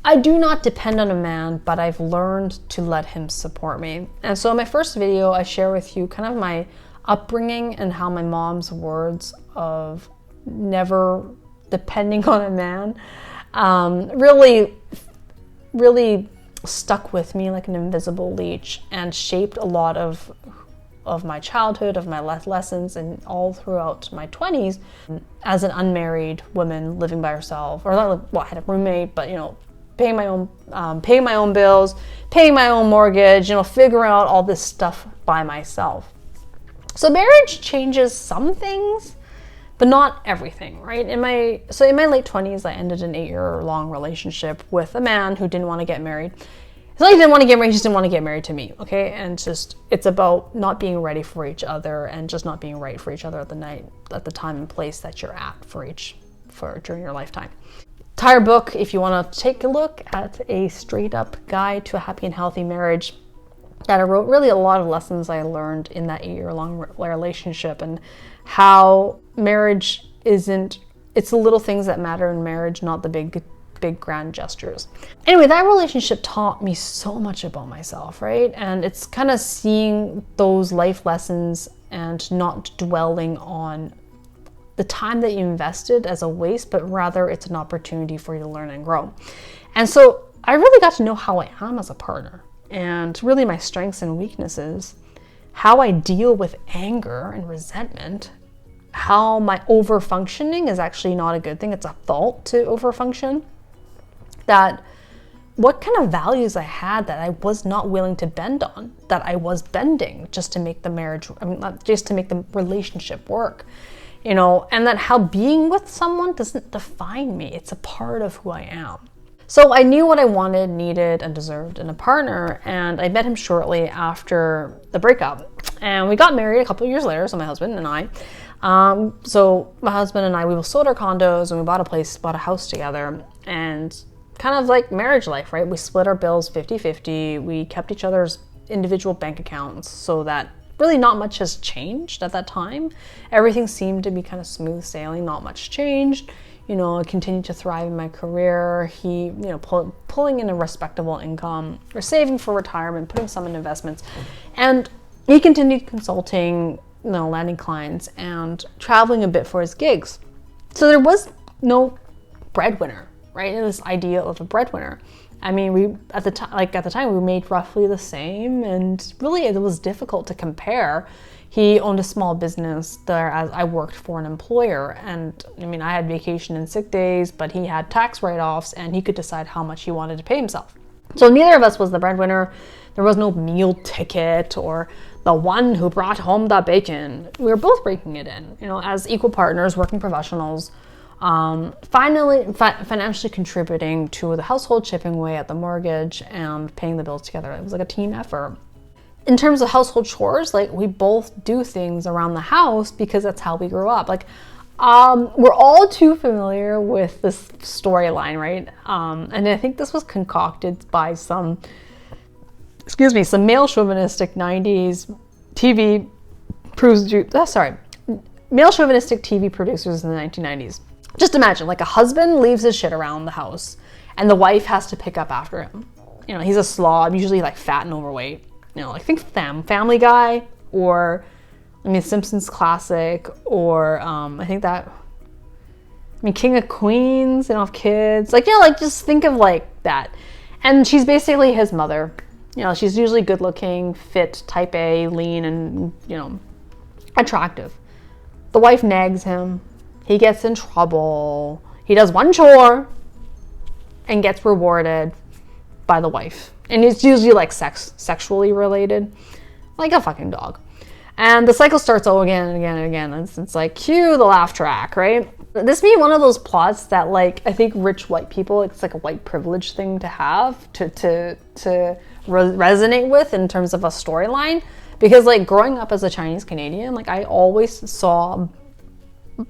I do not depend on a man, but I've learned to let him support me. And so in my first video, I share with you kind of my upbringing and how my mom's words of never depending on a man really stuck with me like an invisible leech and shaped a lot of my childhood, of my life lessons, and all throughout my 20s as an unmarried woman living by herself, or not, well, I had a roommate, but paying my own bills, paying my own mortgage, figuring out all this stuff by myself. So marriage changes some things, but not everything, right? In my late 20s, I ended an 8-year-long relationship with a man who didn't want to get married. It's not like he didn't want to get married, he just didn't want to get married to me, okay? And it's about not being ready for each other and just not being right for each other at the time and place that you're at during your lifetime. Entire book, if you want to take a look at a straight up guide to a happy and healthy marriage, that I wrote really a lot of lessons I learned in that 8-year-long relationship, and how marriage it's the little things that matter in marriage, not the big grand gestures. Anyway, that relationship taught me so much about myself, right? And it's kind of seeing those life lessons and not dwelling on the time that you invested as a waste, but rather it's an opportunity for you to learn and grow. And so I really got to know how I am as a partner, and really my strengths and weaknesses, how I deal with anger and resentment, how my overfunctioning is actually not a good thing, it's a fault to overfunction, that what kind of values I had that I was not willing to bend on, that I was bending just to make just to make the relationship work, and that how being with someone doesn't define me, it's a part of who I am. So I knew what I wanted, needed, and deserved in a partner, and I met him shortly after the breakup. And we got married a couple of years later, so my husband and I. We sold our condos and we bought a house together, and kind of like marriage life, right? We split our bills 50-50. We kept each other's individual bank accounts so that really not much has changed at that time. Everything seemed to be kind of smooth sailing, not much changed. I continued to thrive in my career. He, pulling in a respectable income, or saving for retirement, putting some in investments. And he continued consulting, landing clients and traveling a bit for his gigs. So there was no breadwinner, right? And this idea of a breadwinner. I mean, at the time we made roughly the same, and really it was difficult to compare. He owned a small business there as I worked for an employer, and I had vacation and sick days, but he had tax write-offs and he could decide how much he wanted to pay himself. So neither of us was the breadwinner. There was no meal ticket or the one who brought home the bacon. We were both breaking it in, as equal partners, working professionals, financially contributing to the household, chipping away at the mortgage and paying the bills together. It was like a team effort. In terms of household chores, we both do things around the house because that's how we grew up. We're all too familiar with this storyline, right? And I think this was concocted by some male chauvinistic 90s male chauvinistic TV producers in the 1990s. Just imagine, a husband leaves his shit around the house and the wife has to pick up after him. He's a slob, usually fat and overweight. Think Family Guy, or Simpsons Classic, or King of Queens, kids. Just think of that. And she's basically his mother. She's usually good looking, fit, type A, lean, and, attractive. The wife nags him. He gets in trouble. He does one chore and gets rewarded by the wife. And it's usually sexually related, like a fucking dog. And the cycle starts again and again and again. It's cue the laugh track, right? This being one of those plots that I think rich white people, it's a white privilege thing to have to resonate with in terms of a storyline. Because growing up as a Chinese Canadian, I always saw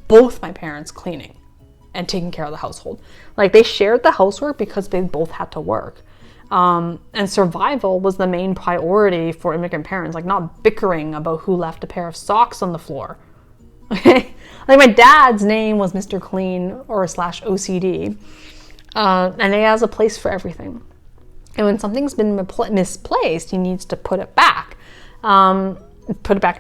both my parents cleaning and taking care of the household. They shared the housework because they both had to work. And survival was the main priority for immigrant parents, not bickering about who left a pair of socks on the floor. Okay? My dad's name was Mr. Clean or / OCD. And he has a place for everything. And when something's been misplaced, he needs to put it back in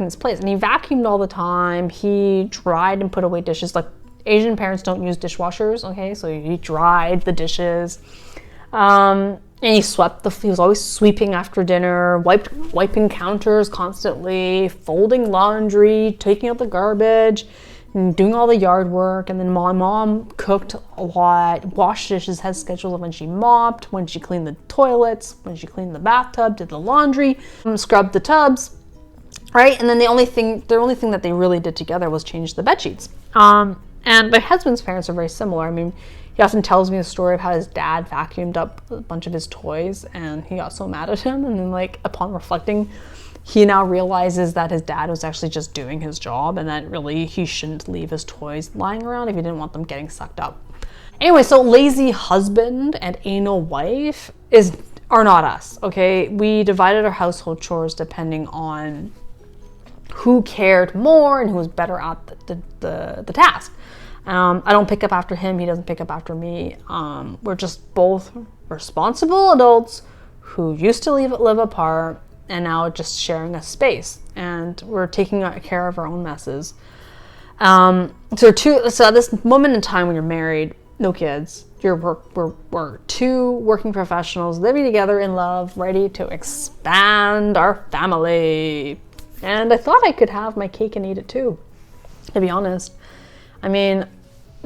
its place. And he vacuumed all the time. He dried and put away dishes. Like, Asian parents don't use dishwashers, okay? So he dried the dishes. And he he was always sweeping after dinner, wiping counters constantly, folding laundry, taking out the garbage, and doing all the yard work. And then my mom cooked a lot, washed dishes, had schedules of when she mopped, when she cleaned the toilets, when she cleaned the bathtub, did the laundry, scrubbed the tubs, right? And then the only thing that they really did together was change the bed sheets. And my husband's parents are very similar. I mean, he often tells me a story of how his dad vacuumed up a bunch of his toys and he got so mad at him. And then, like, upon reflecting, he now realizes that his dad was actually just doing his job and that really he shouldn't leave his toys lying around if he didn't want them getting sucked up. Anyway, so lazy husband and anal wife are not us, okay? We divided our household chores depending on who cared more and who was better at the task. I don't pick up after him. He doesn't pick up after me. We're just both responsible adults who used to live apart and now just sharing a space. And we're taking care of our own messes. So at this moment in time when you're married, no kids, we're two working professionals living together in love, ready to expand our family. And I thought I could have my cake and eat it too, to be honest. I mean,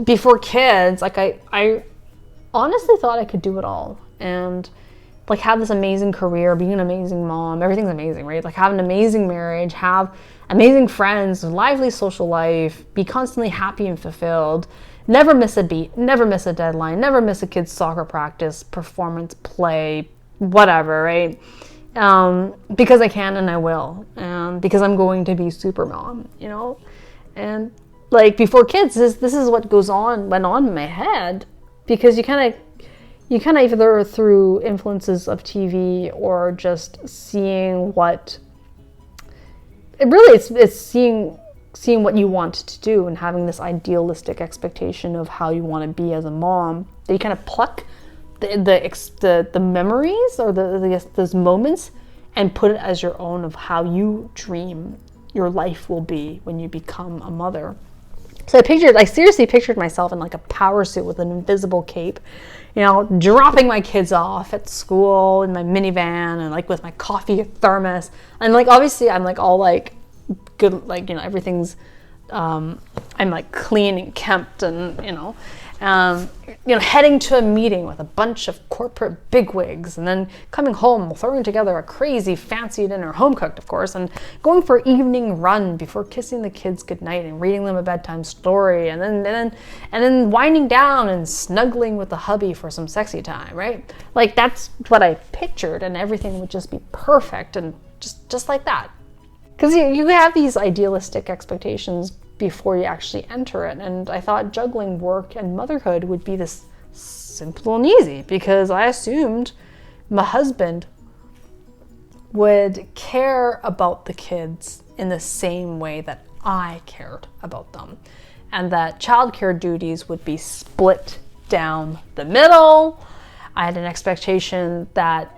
before kids, like I honestly thought I could do it all and like have this amazing career, being an amazing mom, everything's amazing, right? Like have an amazing marriage, have amazing friends, lively social life, be constantly happy and fulfilled, never miss a beat, never miss a deadline, never miss a kid's soccer practice, performance, play, whatever, right? Because I can and I will, because I'm going to be super mom, you know? And like before kids, this is what went on in my head, because you kind of either through influences of TV or just seeing it's seeing what you want to do and having this idealistic expectation of how you want to be as a mom, that you kind of pluck the memories or those moments and put it as your own of how you dream your life will be when you become a mother. So I seriously pictured myself in like a power suit with an invisible cape, you know, dropping my kids off at school in my minivan and like with my coffee thermos. And like, obviously I'm like all like good, like, you know, everything's, I'm like clean and kempt and, you know, heading to a meeting with a bunch of corporate bigwigs and then coming home, throwing together a crazy fancy dinner, home cooked of course, and going for an evening run before kissing the kids goodnight and reading them a bedtime story, and then winding down and snuggling with the hubby for some sexy time, right? Like that's what I pictured, and everything would just be perfect and just like that. Because you have these idealistic expectations before you actually enter it. And I thought juggling work and motherhood would be this simple and easy, because I assumed my husband would care about the kids in the same way that I cared about them, and that childcare duties would be split down the middle. I had an expectation that,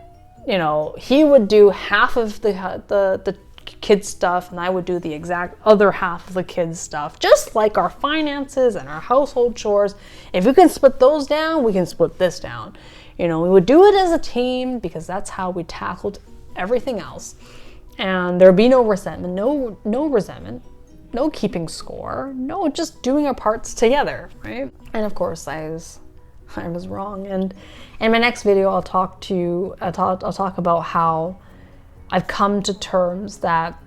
you know, he would do half of the kids stuff and I would do the exact other half of the kids stuff, just like our finances and our household chores. If we can split those down, we can split this down. You know, we would do it as a team because that's how we tackled everything else. And there'd be no resentment, no keeping score, no, just doing our parts together, right? And of course I was wrong. And in my next video I'll talk about how I've come to terms that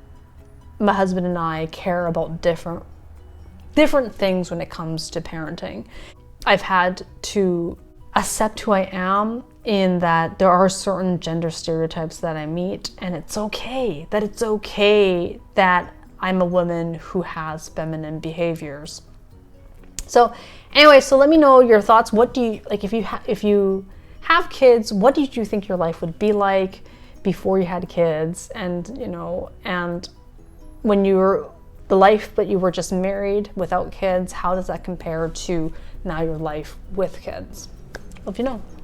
my husband and I care about different things when it comes to parenting. I've had to accept who I am, in that there are certain gender stereotypes that I meet, and it's okay that I'm a woman who has feminine behaviors. So anyway, so let me know your thoughts. What do you like if you have kids? What did you think your life would be like before you had kids? And you know, and when you were the life but you were just married without kids, how does that compare to now your life with kids? hope you know.